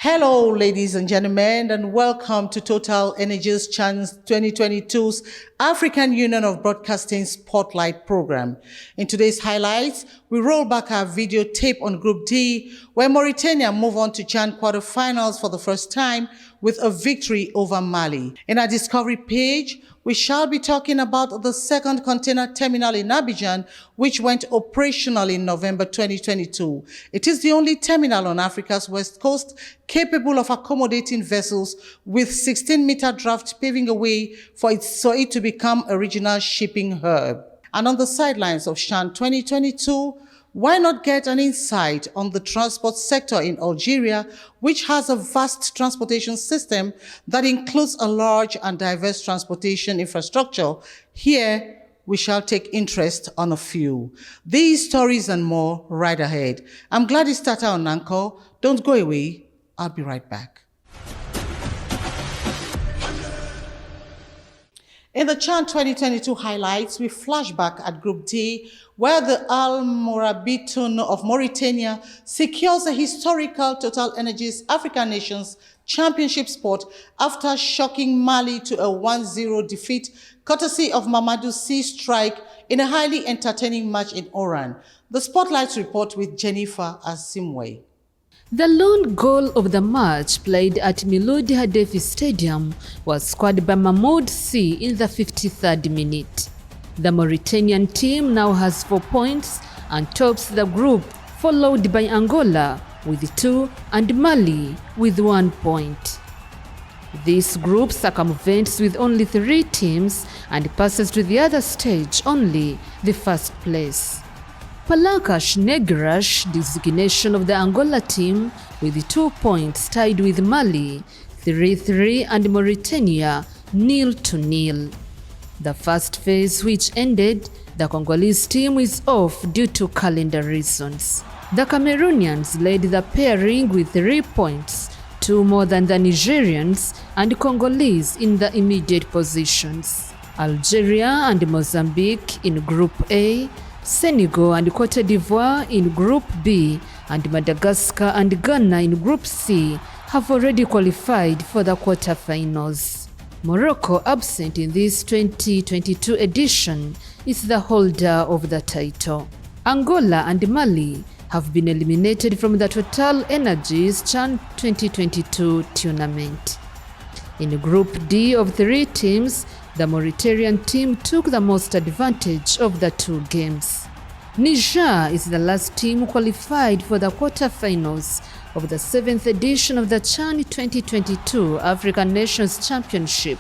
Hello, ladies and gentlemen, and welcome to Total Energies Chance 2022's African Union of Broadcasting Spotlight program. In today's highlights, we roll back our videotape on Group D, where Mauritania move on to CHAN quarterfinals for the first time with a victory over Mali. In our Discovery page, we shall be talking about the second container terminal in Abidjan, which went operational in November 2022. It is the only terminal on Africa's west coast capable of accommodating vessels with 16-meter draft, paving a way for it to become a regional shipping hub. And on the sidelines of CHAN 2022, why not get an insight on the transport sector in Algeria, which has a vast transportation system that includes a large and diverse transportation infrastructure? Here, we shall take interest on a few. These stories and more right ahead. I'm Gladys Tata on Anchor. Don't go away. I'll be right back. In the CHAN 2022 highlights, we flash back at Group D, where the Al Morabitoun of Mauritania secures a historical Total Energies African Nations Championship spot after shocking Mali to a 1-0 defeat, courtesy of Mamadou Sy strike in a highly entertaining match in Oran. The Spotlight report with Jennifer Asimwe. The lone goal of the match, played at Miloudi Hadeffi Stadium, was scored by Mahmoud Sy in the 53rd minute. The Mauritanian team now has 4 points and tops the group, followed by Angola with 2 and Mali with 1 point. This group circumvents with only 3 teams and passes to the other stage only the first place. Palancash Negrash, designation of the Angola team, with 2 points, tied with Mali 3-3 and Mauritania 0-0. The first phase, which ended, the Congolese team is off due to calendar reasons. The Cameroonians led the pairing with 3 points, 2 more than the Nigerians and Congolese in the immediate positions. Algeria and Mozambique in Group A, Senegal and Cote d'Ivoire in Group B, and Madagascar and Ghana in Group C have already qualified for the quarterfinals. Morocco, absent in this 2022 edition, is the holder of the title. Angola and Mali have been eliminated from the Total Energies CHAN 2022 tournament. In Group D of 3 teams, the Mauritanian team took the most advantage of the 2 games. Niger is the last team qualified for the quarterfinals of the 7th edition of the CHAN 2022 African Nations Championship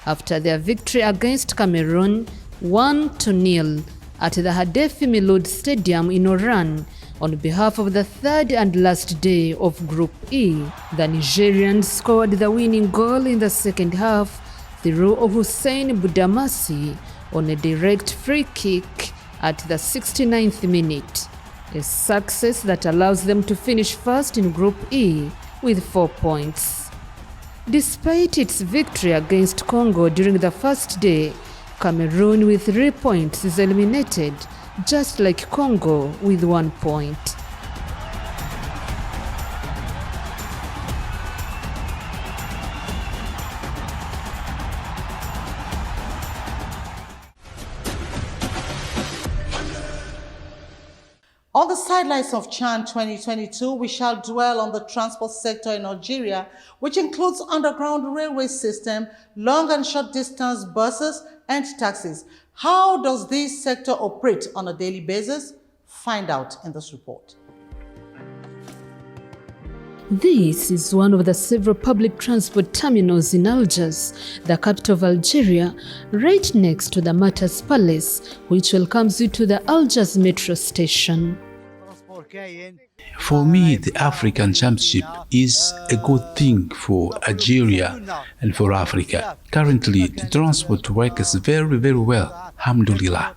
after their victory against Cameroon 1-0 at the Hadeffi Miloud Stadium in Oran on behalf of the 3rd and last day of Group E. The Nigerians scored the winning goal in the second half through Hussein Budamasi on a direct free kick at the 69th minute, a success that allows them to finish first in Group E with 4 points. Despite its victory against Congo during the first day, Cameroon with 3 points is eliminated, just like Congo with 1 point. On the sidelines of CHAN 2022, we shall dwell on the transport sector in Algeria, which includes underground railway system, long and short distance buses, and taxis. How does this sector operate on a daily basis? Find out in this report. This is one of the several public transport terminals in Algiers, the capital of Algeria, right next to the Matas Palace, which welcomes you to the Algiers metro station. For me, the African Championship is a good thing for Algeria and for Africa. Currently, the transport works very well. Alhamdulillah.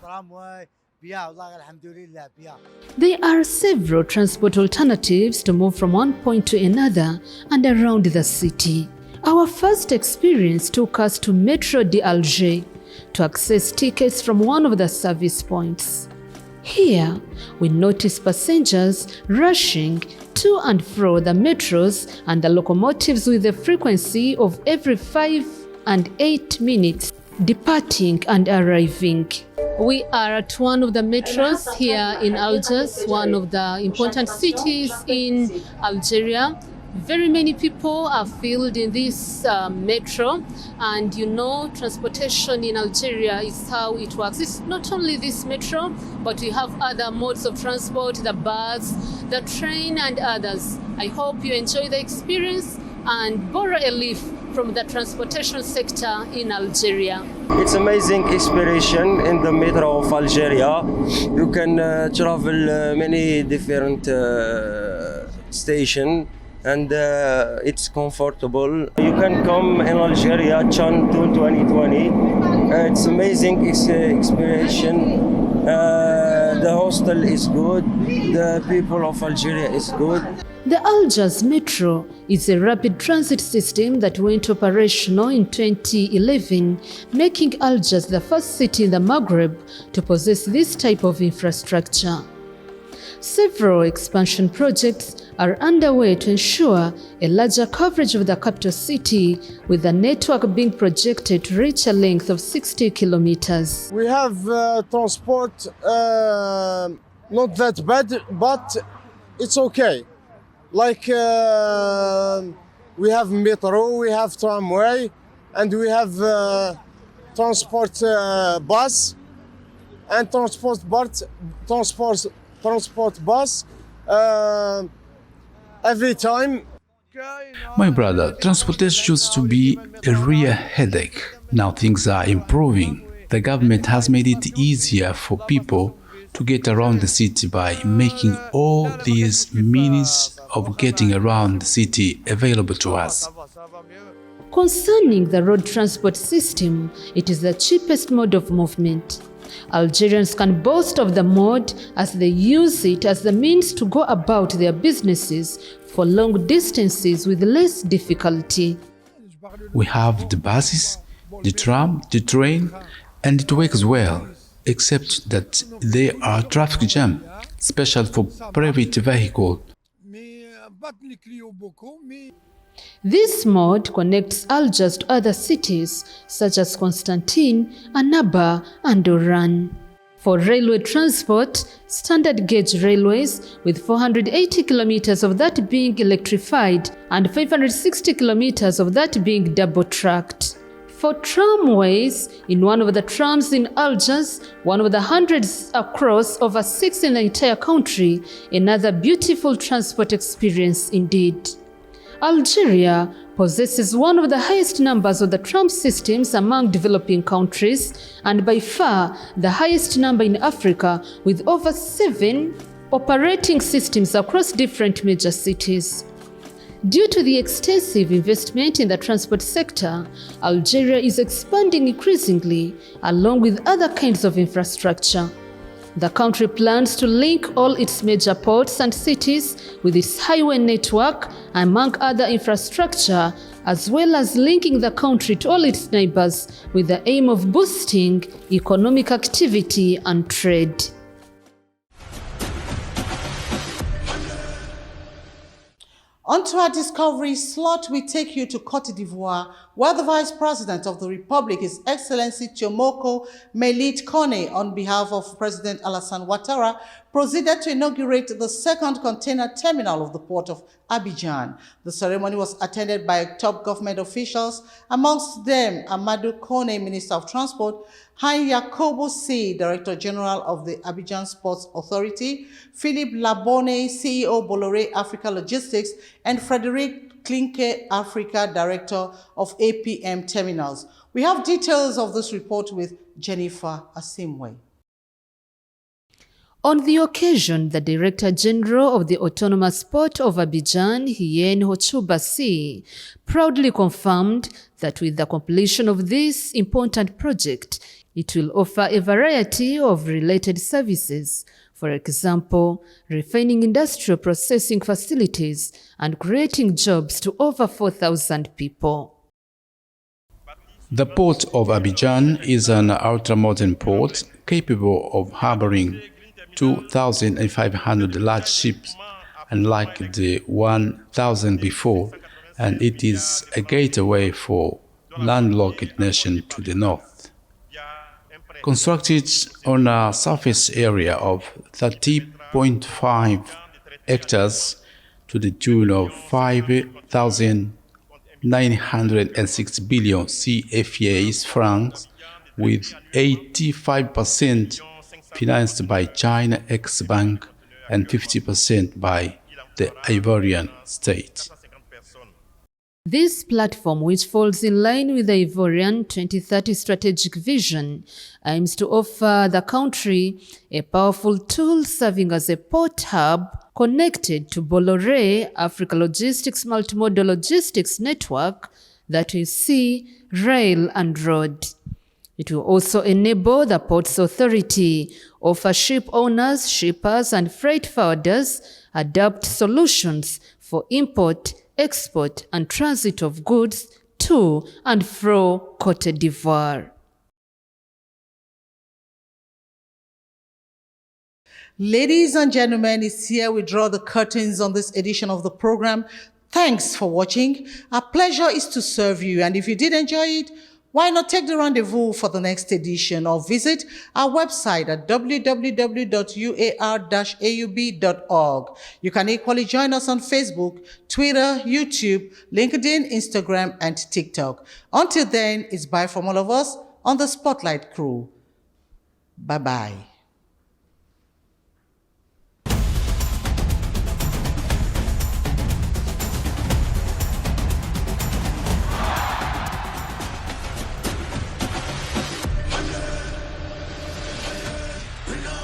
There are several transport alternatives to move from one point to another and around the city. Our first experience took us to Metro d'Alger to access tickets from one of the service points. Here, we notice passengers rushing to and fro the metros and the locomotives with a frequency of every 5 and 8 minutes, departing and arriving. We are at one of the metros here in Algiers, one of the important cities in Algeria. Very many people are filled in this metro, and you know, transportation in Algeria is how it works. It's not only this metro, but we have other modes of transport, the bus, the train, and others. I hope you enjoy the experience and borrow a leaf from the transportation sector in Algeria. It's amazing experience in the metro of Algeria. You can travel many different stations. And it's comfortable. You can come in Algeria, Chan 2020. It's amazing experience. The hostel is good. The people of Algeria is good. The Algiers Metro is a rapid transit system that went operational in 2011, making Algiers the first city in the Maghreb to possess this type of infrastructure. Several expansion projects are underway to ensure a larger coverage of the capital city, with the network being projected to reach a length of 60 kilometers. We have transport not that bad, but it's okay. Like we have metro, we have tramway, and we have transport bus and transport bus every time. My brother, transportation used to be a real headache. Now things are improving. The government has made it easier for people to get around the city by making all these means of getting around the city available to us. Concerning the road transport system, it is the cheapest mode of movement. Algerians can boast of the mode as they use it as the means to go about their businesses for long distances with less difficulty. We have the buses, the tram, the train, and it works well, except that there are traffic jams, especially for private vehicles. This mode connects Algiers to other cities such as Constantine, Annaba, and Oran. For railway transport, standard gauge railways, with 480 kilometers of that being electrified and 560 kilometers of that being double-tracked. For tramways, in one of the trams in Algiers, one of the hundreds across over 6 in the entire country, another beautiful transport experience indeed. Algeria possesses one of the highest numbers of the tram systems among developing countries, and by far the highest number in Africa, with over 7 operating systems across different major cities. Due to the extensive investment in the transport sector, Algeria is expanding increasingly along with other kinds of infrastructure. The country plans to link all its major ports and cities with its highway network, among other infrastructure, as well as linking the country to all its neighbors with the aim of boosting economic activity and trade. On to our Discovery slot, we take you to Côte d'Ivoire, where the Vice President of the Republic, His Excellency Tchomoko Melit Kone, on behalf of President Alassane Ouattara, proceeded to inaugurate the second container terminal of the port of Abidjan. The ceremony was attended by top government officials, amongst them Amadou Kone, Minister of Transport, Han Yakobo C, Director General of the Abidjan Sports Authority, Philippe Labonne, CEO Bolloré Africa Logistics, and Frederic Klinke, Africa Director of APM Terminals. We have details of this report with Jennifer Asimwe. On the occasion, the Director General of the Autonomous Port of Abidjan, Hien Hochubasi, proudly confirmed that with the completion of this important project, it will offer a variety of related services, for example, refining industrial processing facilities and creating jobs to over 4,000 people. The port of Abidjan is an ultra-modern port capable of harboring 2,500 large ships unlike the 1000 before, and it is a gateway for landlocked nation to the north. Constructed on a surface area of 30.5 hectares to the tune of 5,906 billion CFA francs, with 85% financed by China Ex-Bank and 50% by the Ivorian state. This platform, which falls in line with the Ivorian 2030 strategic vision, aims to offer the country a powerful tool serving as a port hub connected to Bolloré Africa Logistics Multimodal Logistics Network that is sea, rail and road. It will also enable the Ports Authority offer ship owners, shippers and freight forwarders adapt solutions for import, export and transit of goods to and from Côte d'Ivoire. Ladies and gentlemen, it's here we draw the curtains on this edition of the program. Thanks for watching. Our pleasure is to serve you, and if you did enjoy it, why not take the rendezvous for the next edition or visit our website at www.uar-aub.org. You can equally join us on Facebook, Twitter, YouTube, LinkedIn, Instagram, and TikTok. Until then, it's bye from all of us on the Spotlight crew. Bye-bye. Hello.